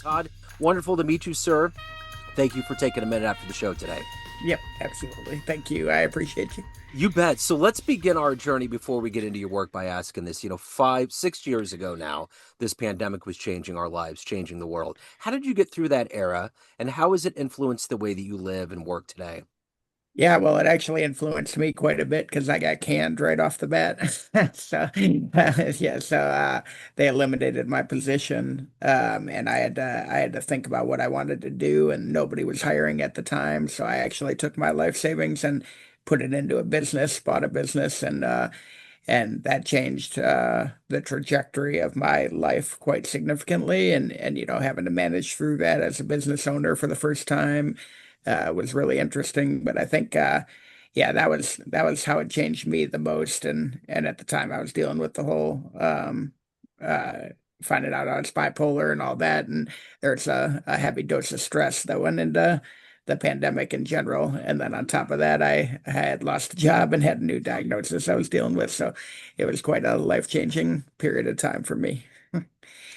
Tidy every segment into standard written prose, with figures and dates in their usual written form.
Todd, wonderful to meet you, sir. Thank you for taking a minute after the show today. Yep, absolutely. Thank you. I appreciate you. You bet. So let's begin our journey before we get into your work by asking this. 6 years ago now, this pandemic was changing our lives, changing the world. How did you get through that era, and how has it influenced the way that you live and work today? Yeah, well, it actually influenced me quite a bit because I got canned right off the bat. So they eliminated my position, and I had to think about what I wanted to do, and nobody was hiring at the time. So I actually took my life savings and put it into a business, bought a business, and that changed the trajectory of my life quite significantly. And having to manage through that as a business owner for the first time was really interesting. But I think, yeah, that was how it changed me the most. And at the time, I was dealing with the whole uh, finding out I was bipolar and all that, and there's a heavy dose of stress that went into the pandemic in general. And then on top of that, I had lost a job and had a new diagnosis I was dealing with. So it was quite a life-changing period of time for me.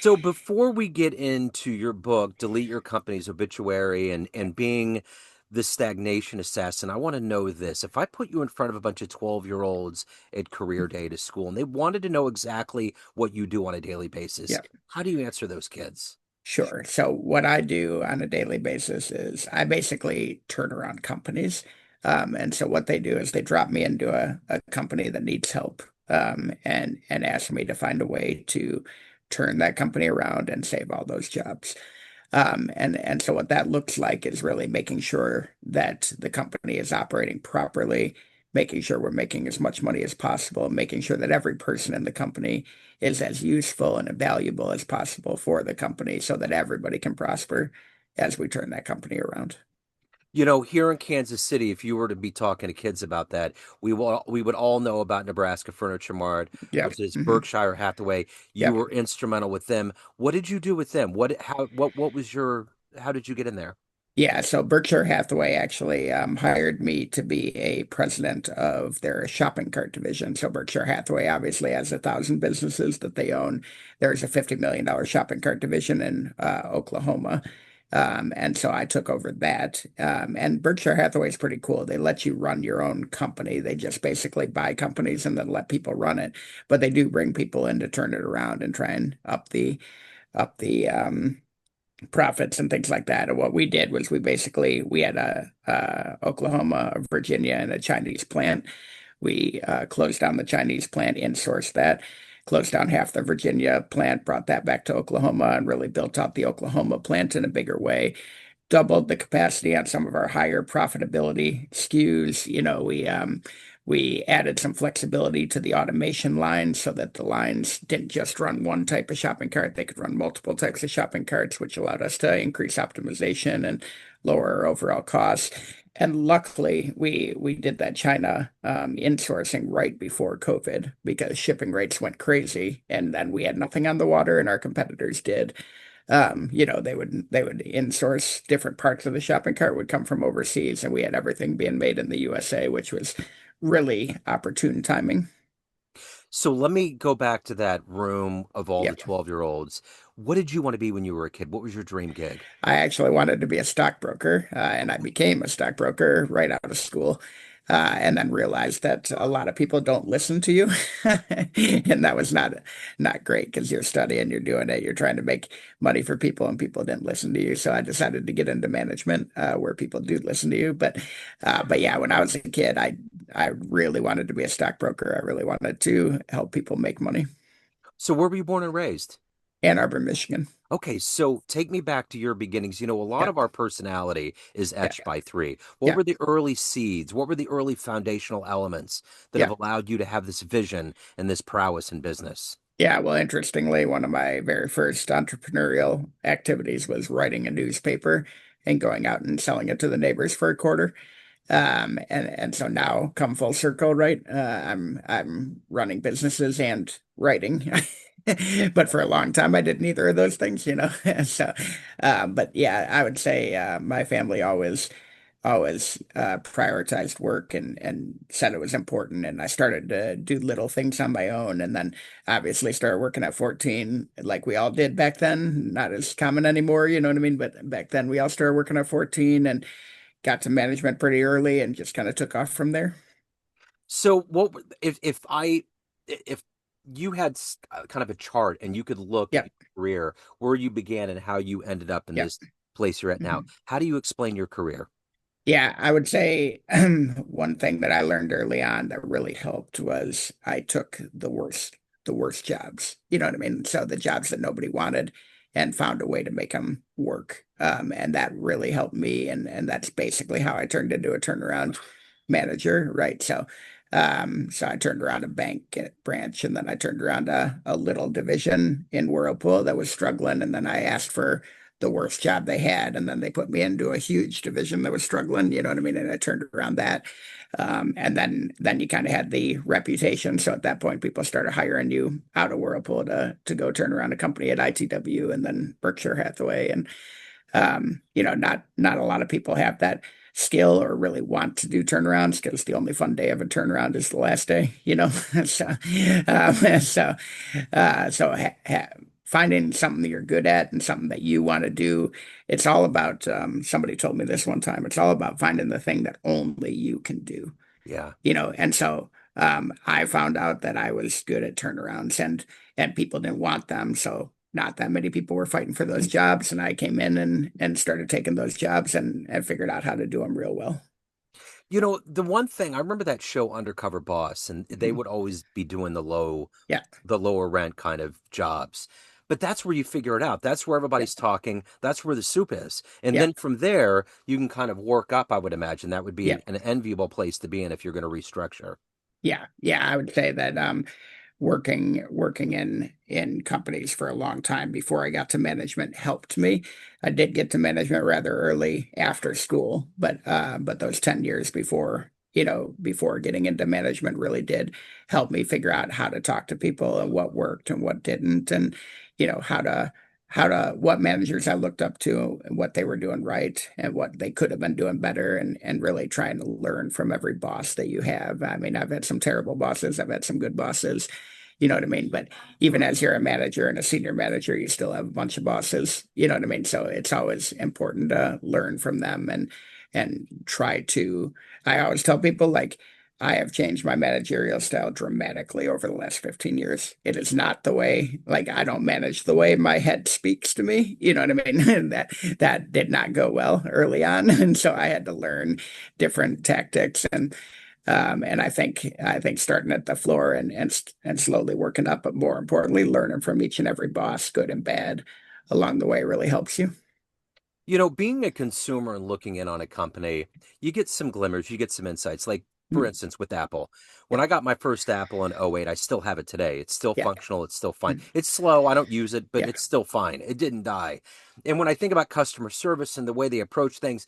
So before we get into your book, Delete Your Company's Obituary and being the Stagnation Assassin, I want to know this. If I put you in front of a bunch of 12-year-olds at career day to school and they wanted to know exactly what you do on a daily basis, Yeah. how do you answer those kids? Sure. So what I do on a daily basis is I basically turn around companies. And so what they do is they drop me into a company that needs help, and ask me to find a way to turn that company around and save all those jobs. And so what that looks like is really making sure that the company is operating properly, making sure we're making as much money as possible, making sure that every person in the company is as useful and valuable as possible for the company so that everybody can prosper as we turn that company around. Here in Kansas City, if you were to be talking to kids about that, we would all know about Nebraska Furniture Mart, Yeah. which is Hmm. Berkshire Hathaway. You Yeah. were instrumental with them. What did you do with them? What was your how did you get in there? Yeah, so Berkshire Hathaway actually hired me to be a president of their shopping cart division. So Berkshire Hathaway obviously has 1,000 businesses that they own. There's a $50 million shopping cart division in Oklahoma. And so I took over that. And Berkshire Hathaway is pretty cool. They let you run your own company. They just basically buy companies and then let people run it. But they do bring people in to turn it around and try and up the profits and things like that. And what we did was we had a Oklahoma, a Virginia, and a Chinese plant. We closed down the Chinese plant, insourced that, closed down half the Virginia plant, brought that back to Oklahoma, and really built out the Oklahoma plant in a bigger way. Doubled the capacity on some of our higher profitability SKUs. We added some flexibility to the automation lines so that the lines didn't just run one type of shopping cart, they could run multiple types of shopping carts, which allowed us to increase optimization and lower our overall costs. And luckily, we did that China insourcing right before COVID because shipping rates went crazy, and then we had nothing on the water, and our competitors did. They would insource different parts of the shopping cart would come from overseas, and we had everything being made in the USA, which was really opportune timing. So let me go back to that room of all Yeah. the 12-year-olds. What did you want to be when you were a kid? What was your dream gig? I actually wanted to be a stockbroker, and I became a stockbroker right out of school, and then realized that a lot of people don't listen to you, and that was not great because you're studying, you're doing it, you're trying to make money for people, and people didn't listen to you. So I decided to get into management, where people do listen to you. But yeah, when I was a kid, I really wanted to be a stockbroker. I really wanted to help people make money. So where were you born and raised? Ann Arbor, Michigan. Okay, so take me back to your beginnings. A lot Yeah, of our personality is yeah, etched by three. What yeah, were the early seeds? What were the early foundational elements that have yeah. allowed you to have this vision and this prowess in business? Yeah, well, interestingly, one of my very first entrepreneurial activities was writing a newspaper and going out and selling it to the neighbors for a quarter. And so now come full circle, right? I'm running businesses and writing. But for a long time, I did neither of those things. So, but yeah, I would say my family always always prioritized work and said it was important. And I started to do little things on my own, and then obviously started working at 14, like we all did back then. Not as common anymore, you know what I mean? But back then we all started working at 14 and got to management pretty early and just kind of took off from there. So if you had kind of a chart and you could look at Yep. your career, where you began and how you ended up in Yep. this place you're at now, Mhm. how do you explain your career? Yeah, I would say one thing that I learned early on that really helped was I took the worst jobs. You know what I mean? So the jobs that nobody wanted and found a way to make them work. And that really helped me. And that's basically how I turned into a turnaround manager, right? So I turned around a bank branch, and then I turned around a little division in Whirlpool that was struggling. And then I asked for the worst job they had, and then they put me into a huge division that was struggling. You know what I mean? And I turned around that, and then you kind of had the reputation. So at that point, people started hiring you out of Whirlpool to go turn around a company at ITW and then Berkshire Hathaway, and not a lot of people have that skill or really want to do turnarounds because the only fun day of a turnaround is the last day, you know. So, um, so, so finding something that you're good at and something that you want to do, it's all about. Somebody told me this one time. It's all about finding the thing that only you can do, Yeah. you know. And so I found out that I was good at turnarounds, and people didn't want them, so not that many people were fighting for those jobs, and I came in and started taking those jobs and figured out how to do them real well. You know, the one thing I remember that show Undercover Boss, and they Mhm. would always be doing Yeah, the lower rent kind of jobs. But that's where you figure it out. That's where yeah, everybody's talking. That's where the soup is. And yeah, then from there, you can kind of work up, I would imagine. That would be yeah, an enviable place to be in if you're going to restructure. yeah. I would say that working in companies for a long time before I got to management helped me. I did get to management rather early after school, but those 10 years before, before getting into management really did help me figure out how to talk to people and what worked and what didn't, and how to what managers I looked up to and what they were doing right and what they could have been doing better, and really trying to learn from every boss that you have. I mean, I've had some terrible bosses, I've had some good bosses, you know what I mean? But even as you're a manager and a senior manager, you still have a bunch of bosses, you know what I mean? So it's always important to learn from them and try to. I always tell people, like, I have changed my managerial style dramatically over the last 15 years. It is not the way, like, I don't manage the way my head speaks to me. You know what I mean? And that did not go well early on. And so I had to learn different tactics, and I think starting at the floor and slowly working up, but more importantly, learning from each and every boss, good and bad, along the way really helps you. You know, being a consumer and looking in on a company, you get some glimmers, you get some insights. Like, for Mm. instance, with Apple, when Yeah, I got my first Apple in '08, I still have it today. It's still yeah, functional, it's still fine. mm, It's slow, I don't use it, but yeah, it's still fine. It didn't die. And when I think about customer service and the way they approach things,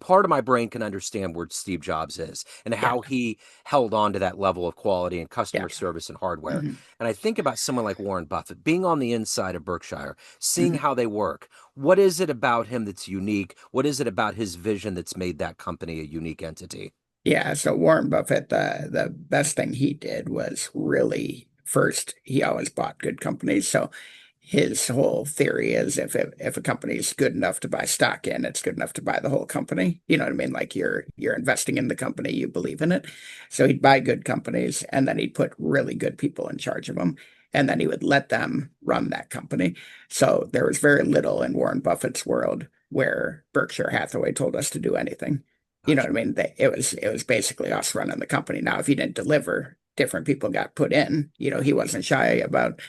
part of my brain can understand where Steve Jobs is and yeah, how he held on to that level of quality and yeah. customer service and hardware. Hmm. And I think about someone like Warren Buffett being on the inside of Berkshire, seeing Hmm. how they work. What is it about him that's unique? What is it about his vision that's made that company a unique entity? Yeah, so Warren Buffett, the best thing he did was really first, he always bought good companies. So his whole theory is if a company is good enough to buy stock in, it's good enough to buy the whole company. You know what I mean? Like you're investing in the company, you believe in it. So he'd buy good companies, and then he'd put really good people in charge of them. And then he would let them run that company. So there was very little in Warren Buffett's world where Berkshire Hathaway told us to do anything. You know what Gotcha. I mean? It was basically us running the company. Now, if he didn't deliver, different people got put in. He wasn't shy about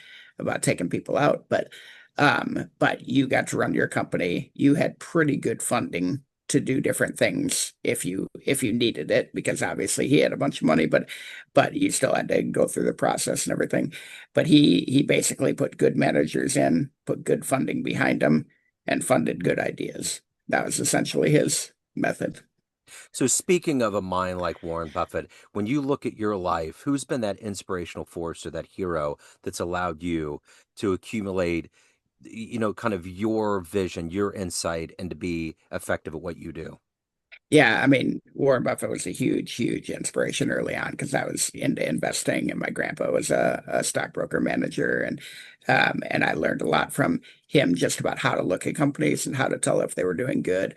taking people out, but you got to run your company. You had pretty good funding to do different things if you needed it, because obviously he had a bunch of money, but you still had to go through the process and everything. But he basically put good managers in, put good funding behind them, and funded good ideas. That was essentially his method. So, speaking of a mind like Warren Buffett, when you look at your life, who's been that inspirational force or that hero that's allowed you to accumulate, kind of your vision, your insight, and to be effective at what you do? Yeah, I mean, Warren Buffett was a huge, huge inspiration early on because I was into investing, and my grandpa was a stockbroker manager, and I learned a lot from him just about how to look at companies and how to tell if they were doing good.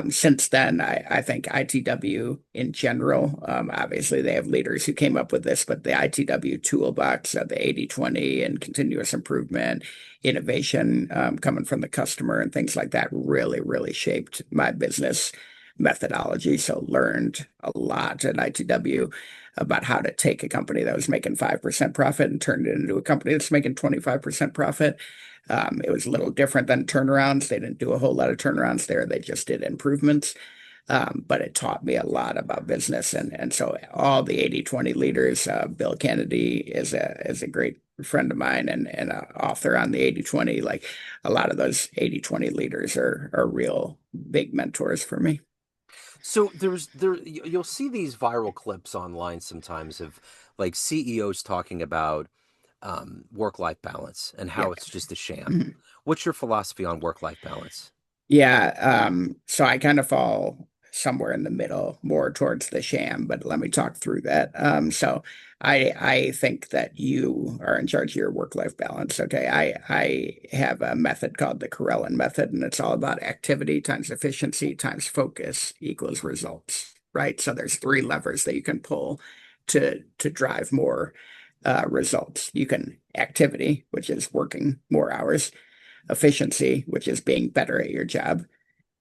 Since then, I think ITW in general, obviously they have leaders who came up with this, but the ITW toolbox, the 80/20 and continuous improvement, innovation, coming from the customer and things like that really, really shaped my business methodology. So learned a lot at ITW about how to take a company that was making 5% profit and turn it into a company that's making 25% profit. It was a little different than turnarounds. They didn't do a whole lot of turnarounds there. They just did improvements. But it taught me a lot about business. And so all the 80/20 leaders, Bill Kennedy is a great friend of mine and an author on the 80/20. Like a lot of those 80/20 leaders are real big mentors for me. So you'll see these viral clips online sometimes of like CEOs talking about work-life balance and Yeah. how it's just a sham. Mhm. What's your philosophy on work-life balance? Yeah, so I kind of fall somewhere in the middle, more towards the sham, but let me talk through that. So I think that you are in charge of your work-life balance. Okay. I have a method called the Karelin method, and it's all about activity times efficiency times focus equals results, right? So there's three levers that you can pull to drive more results. You can activity, which is working more hours, efficiency, which is being better at your job,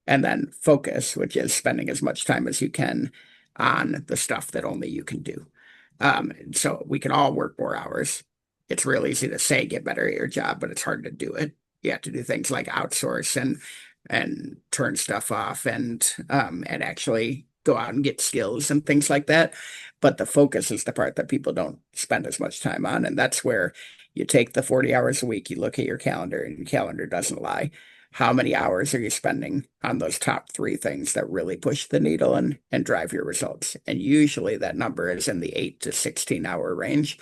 and then focus, which is spending as much time as you can on the stuff that only you can do. So we can all work more hours. It's real easy to say get better at your job, but it's hard to do it. You have to do things like outsource and turn stuff off and actually go out and get skills and things like that. But the focus is the part that people don't spend as much time on. And that's where you take the 40 hours a week, you look at your calendar, and your calendar doesn't lie. How many hours are you spending on those top three things that really push the needle and drive your results? And usually that number is in the 8 to 16 hour range.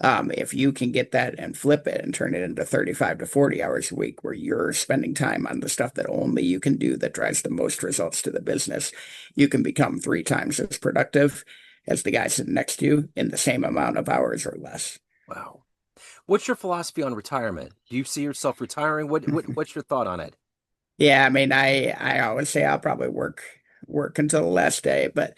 If you can get that and flip it and turn it into 35 to 40 hours a week where you're spending time on the stuff that only you can do that drives the most results to the business, you can become three times as productive as the guy sitting next to you in the same amount of hours or less. Wow. What's your philosophy on retirement? Do you see yourself retiring? What's your thought on it? Yeah, I mean, I always say I'll probably work until the last day, but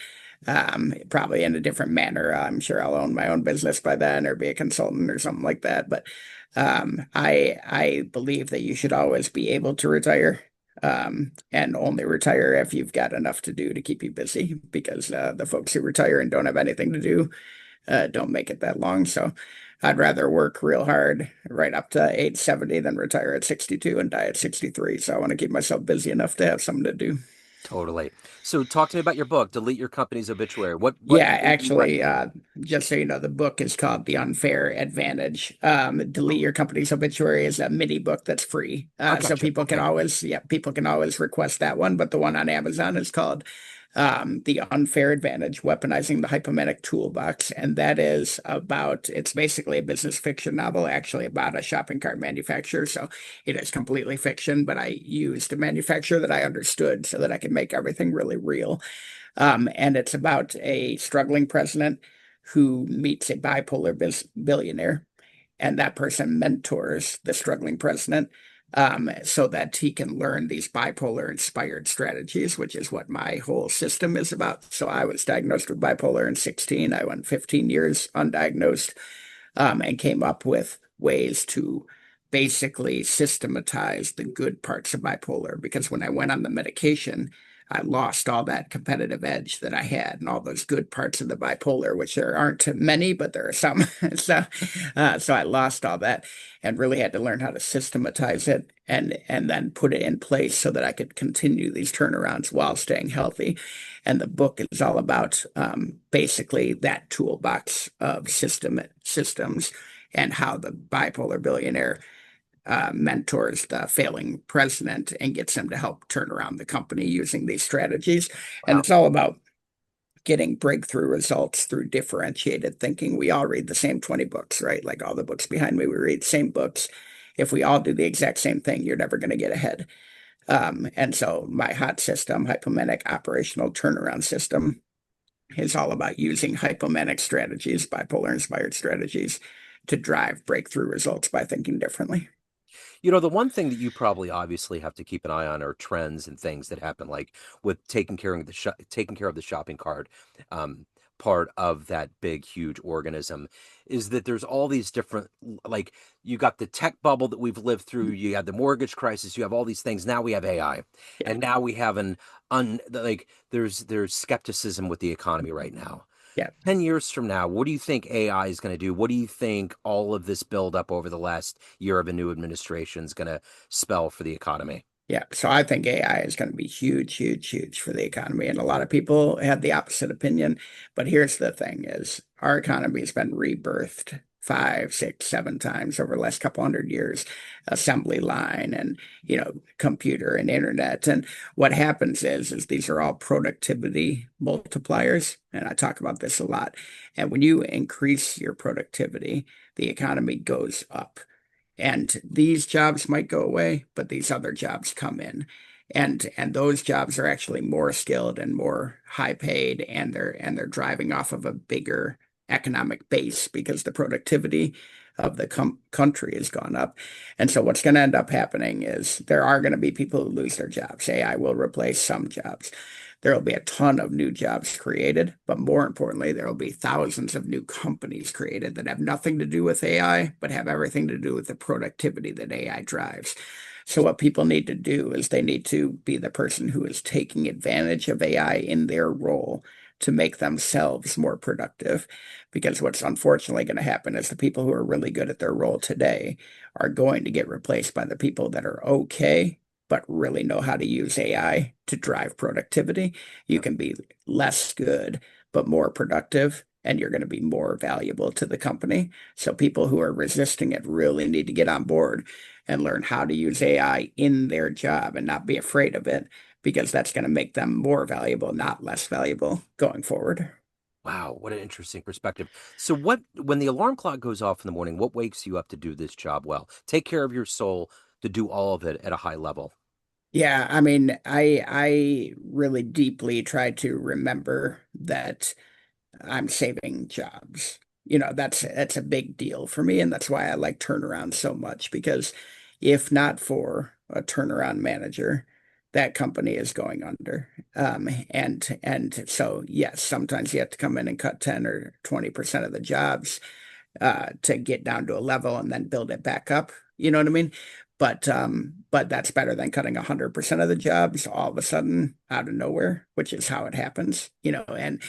probably in a different manner. I'm sure I'll own my own business by then or be a consultant or something like that. But I believe that you should always be able to retire, and only retire if you've got enough to do to keep you busy. Because the folks who retire and don't have anything to do don't make it that long. So I'd rather work real hard right up to age 70 than retire at 62 and die at 63. So I want to keep myself busy enough to have something to do. Totally. So talk to me about your book, Delete Your Company's Obituary. What Yeah, made you write actually, it? just so you know, the book is called The Unfair Advantage. Delete Your Company's Obituary is a mini book that's free. I So gotcha. Okay. people can always request that one. But the one on Amazon is called The Unfair Advantage, Weaponizing the Hypomanic Toolbox. And that is about, it's basically a business fiction novel, actually about a shopping cart manufacturer. So it is completely fiction, but I used a manufacturer that I understood so that I could make everything really real. And it's about a struggling president who meets a bipolar billionaire, and that person mentors the struggling president so that he can learn these bipolar inspired strategies, which is what my whole system is about. So I was diagnosed with bipolar in 16. I went 15 years undiagnosed, and came up with ways to basically systematize the good parts of bipolar. Because when I went on the medication, I lost all that competitive edge that I had and all those good parts of the bipolar, which there aren't many, but there are some. So I lost all that and really had to learn how to systematize it and then put it in place so that I could continue these turnarounds while staying healthy. And the book is all about basically that toolbox of systems and how the bipolar billionaire mentors the failing president and gets him to help turn around the company using these strategies. And Wow. it's all about getting breakthrough results through differentiated thinking. We all read the same 20 books, right? Like all the books behind me, we read the same books. If we all do the exact same thing, you're never going to get ahead. And so my HOT system, hypomanic operational turnaround system, is all about using hypomanic strategies, bipolar inspired strategies, to drive breakthrough results by thinking differently. The one thing that you probably obviously have to keep an eye on are trends and things that happen, like with taking care of the shopping cart, um, part of that big, huge organism, is that there's all these different, like you got the tech bubble that we've lived through, you had the mortgage crisis, you have all these things. Now we have AI, Yeah, and now we have there's skepticism with the economy right now. yeah. 10 years from now, what do you think AI is going to do? What do you think all of this buildup over the last year of a new administration is going to spell for the economy? Yeah, so I think AI is going to be huge, huge, huge for the economy. And a lot of people have the opposite opinion. But here's the thing is our economy has been rebirthed five, six, seven times over the last couple hundred years. Assembly line and, computer and internet. And what happens is these are all productivity multipliers. And I talk about this a lot. And when you increase your productivity, the economy goes up. And these jobs might go away, but these other jobs come in. And those jobs are actually more skilled and more high paid, and they're driving off of a bigger economic base because the productivity of the country has gone up. And so what's going to end up happening is there are going to be people who lose their jobs. AI will replace some jobs. There will be a ton of new jobs created, but more importantly, there will be thousands of new companies created that have nothing to do with AI, but have everything to do with the productivity that AI drives. So, what people need to do is they need to be the person who is taking advantage of AI in their role to make themselves more productive. Because what's unfortunately going to happen is the people who are really good at their role today are going to get replaced by the people that are okay but really know how to use AI to drive productivity. You Yeah. can be less good, but more productive, and you're going to be more valuable to the company. So people who are resisting it really need to get on board and learn how to use AI in their job and not be afraid of it, because that's going to make them more valuable, not less valuable going forward. Wow, what an interesting perspective. So when the alarm clock goes off in the morning, what wakes you up to do this job well? Take care of your soul, to do all of it at a high level. Yeah, I mean, I really deeply try to remember that I'm saving jobs. That's a big deal for me, and that's why I like turnaround so much, because if not for a turnaround manager, that company is going under. And so yes, sometimes you have to come in and cut 10 or 20% of the jobs to get down to a level and then build it back up. You know what I mean? But that's better than cutting 100% of the jobs all of a sudden out of nowhere, which is how it happens, and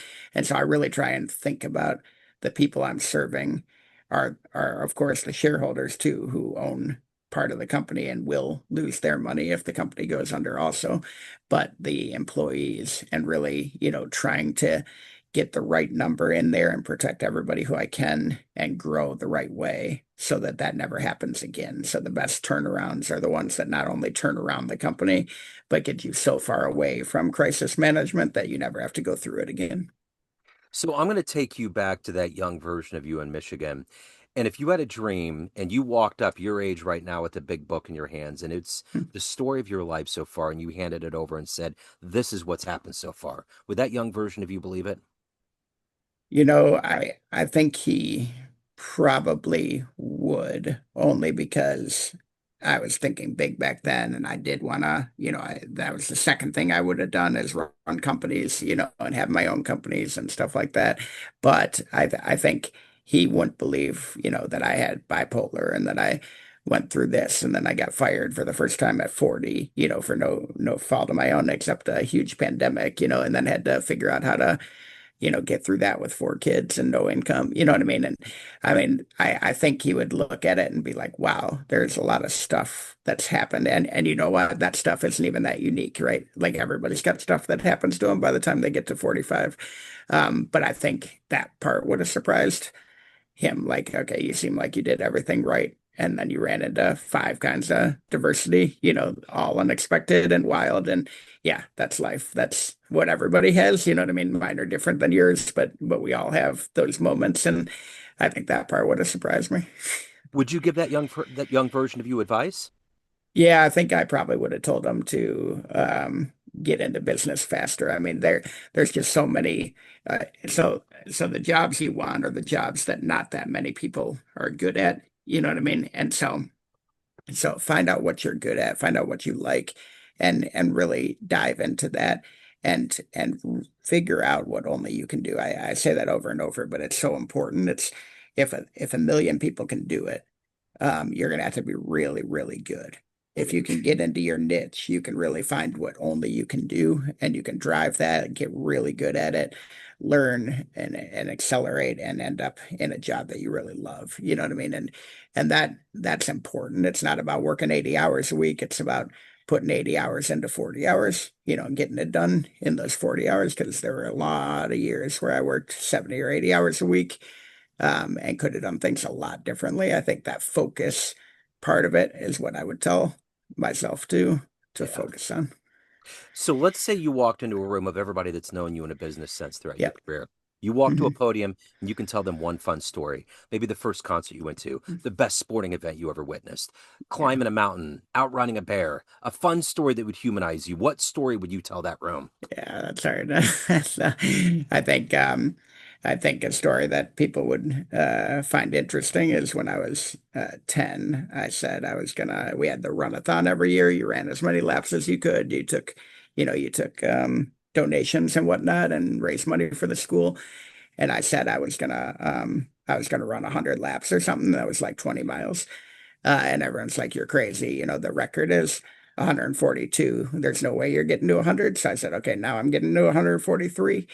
so I really try and think about the people I'm serving are of course the shareholders too, who own part of the company and will lose their money if the company goes under also, but the employees, and really, trying to get the right number in there and protect everybody who I can and grow the right way so that that never happens again. So the best turnarounds are the ones that not only turn around the company, but get you so far away from crisis management that you never have to go through it again. So I'm going to take you back to that young version of you in Michigan. And if you had a dream and you walked up your age right now with a big book in your hands and it's the story of your life so far and you handed it over and said, "This is what's happened so far," would that young version of you believe it? I think he probably would, only because I was thinking big back then, and I did wanna, that was the second thing I would have done, is run companies, and have my own companies and stuff like that. But I think he wouldn't believe, that I had bipolar and that I went through this, and then I got fired for the first time at 40, for no fault of my own except a huge pandemic, and then had to figure out how to get through that with four kids and no income. You know what I mean? And I mean, I think he would look at it and be like, wow, there's a lot of stuff that's happened. And you know what? That stuff isn't even that unique, right? Like everybody's got stuff that happens to them by the time they get to 45. But I think that part would have surprised him. Like, okay, you seem like you did everything right. And then you ran into five kinds of diversity, all unexpected and wild. And yeah, that's life. That's what everybody has. You know what I mean? Mine are different than yours, but we all have those moments. And I think that part would have surprised me. Would you give that young version of you advice? Yeah, I think I probably would have told them to get into business faster. I mean, there's just so many. So the jobs you want are the jobs that not that many people are good at. You know what I mean? And so find out what you're good at, find out what you like, and really dive into that and figure out what only you can do. I say that over and over, but it's so important. It's if a million people can do it, you're going to have to be really, really good. If you can get into your niche, you can really find what only you can do, and you can drive that and get really good at it, learn and accelerate, and end up in a job that you really love. You know what I mean? And that's important. It's not about working 80 hours a week. It's about putting 80 hours into 40 hours, and getting it done in those 40 hours, because there were a lot of years where I worked 70 or 80 hours a week, and could have done things a lot differently. I think that focus part of it is what I would tell myself to Yeah. focus on. So let's say you walked into a room of everybody that's known you in a business sense throughout your Yep. career. You walk to a hmm podium and you can tell them one fun story. Maybe the first concert you went to, the best sporting event you ever witnessed, Yeah. climbing a mountain, outrunning a bear, a fun story that would humanize you. What story would you tell that room? Yeah, that's hard. So, I think I think a story that people would find interesting is when I was 10, I said I was gonna we had the run-a-thon every year. You ran as many laps as you could. You took donations and whatnot and raised money for the school. And I said I was gonna run 100 laps or something that was like 20 miles. And everyone's like, "You're crazy. The record is 142. There's no way you're getting to 100." So I said, "Okay, now I'm getting to 143."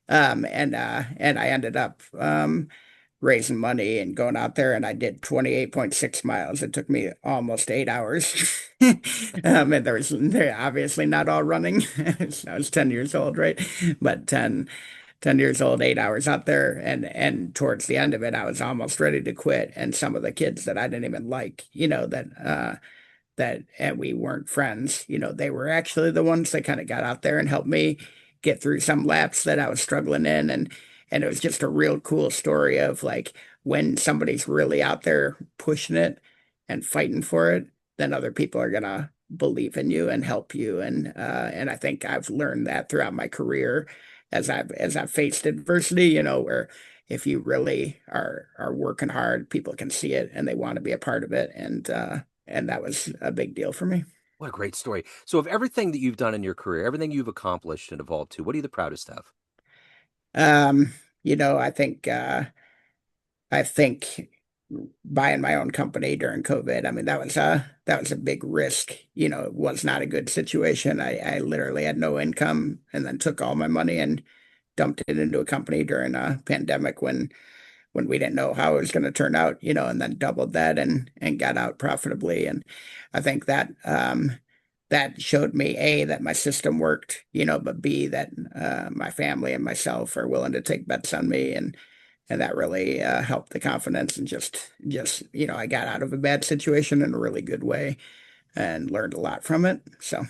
And I ended up raising money and going out there, and I did 28.6 miles. It took me almost 8 hours. And they're obviously not all running. I was 10 years old, right? But 10 years old, 8 hours out there. And towards the end of it, I was almost ready to quit. And some of the kids that I didn't even like, that and we weren't friends, they were actually the ones that kind of got out there and helped me get through some laps that I was struggling in. And it was just a real cool story of like when somebody's really out there pushing it and fighting for it, then other people are gonna believe in you and help you. And I think I've learned that throughout my career as I've faced adversity, where if you really are working hard, people can see it and they want to be a part of it. And that was a big deal for me. What a great story. So, of everything that you've done in your career, everything you've accomplished and evolved to, what are you the proudest of? Um, I think buying my own company during COVID, I mean, that was a big risk. It was not a good situation. I literally had no income and then took all my money and dumped it into a company during a pandemic when we didn't know how it was going to turn out, and then doubled that and got out profitably. And I think that showed me A, that my system worked, but B, that my family and myself are willing to take bets on me, and that really helped the confidence. And just I got out of a bad situation in a really good way and learned a lot from it. So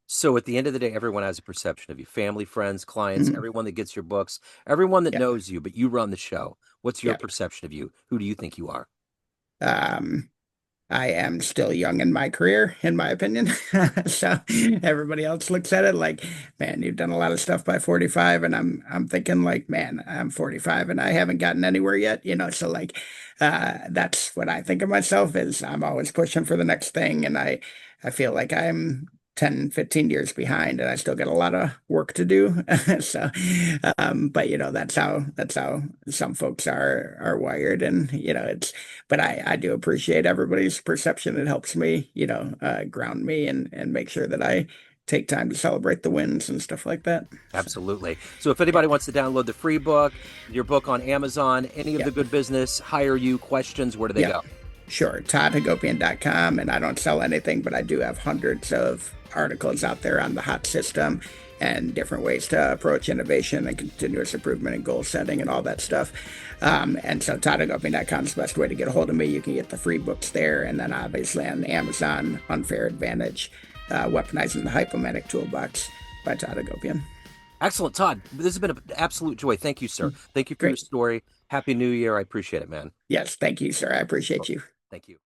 So, at the end of the day, everyone has a perception of you, family, friends, clients, mhm. everyone that gets your books, everyone that Yep, knows you, but you run the show. What's your yep. perception of you? Who do you think you are? Um, I am still young in my career, in my opinion. So everybody else looks at it like, man, you've done a lot of stuff by 45. And I'm thinking like, man, I'm 45 and I haven't gotten anywhere yet, So like that's what I think of myself is I'm always pushing for the next thing. And I feel like I'm 10, 15 years behind and I still got a lot of work to do. So but that's how some folks are wired. And but I do appreciate everybody's perception. It helps me, ground me and make sure that I take time to celebrate the wins and stuff like that. So, Absolutely. So, if yeah, anybody wants to download the free book, your book on Amazon, any of yeah, the good business, hire you, questions, where do they yeah, go? sure. ToddHagopian.com. And I don't sell anything, but I do have hundreds of articles out there on the hot system and different ways to approach innovation and continuous improvement and goal setting and all that stuff. And so ToddHagopian.com is the best way to get a hold of me. You can get the free books there. And then obviously on Amazon, Unfair Advantage, Weaponizing the Hypomanic Toolbox by Todd Hagopian. Excellent, Todd. This has been an absolute joy. Thank you, sir. Thank you for your Great. story. Happy New Year. I appreciate it, man. Yes, thank you, sir. I appreciate you. Thank you.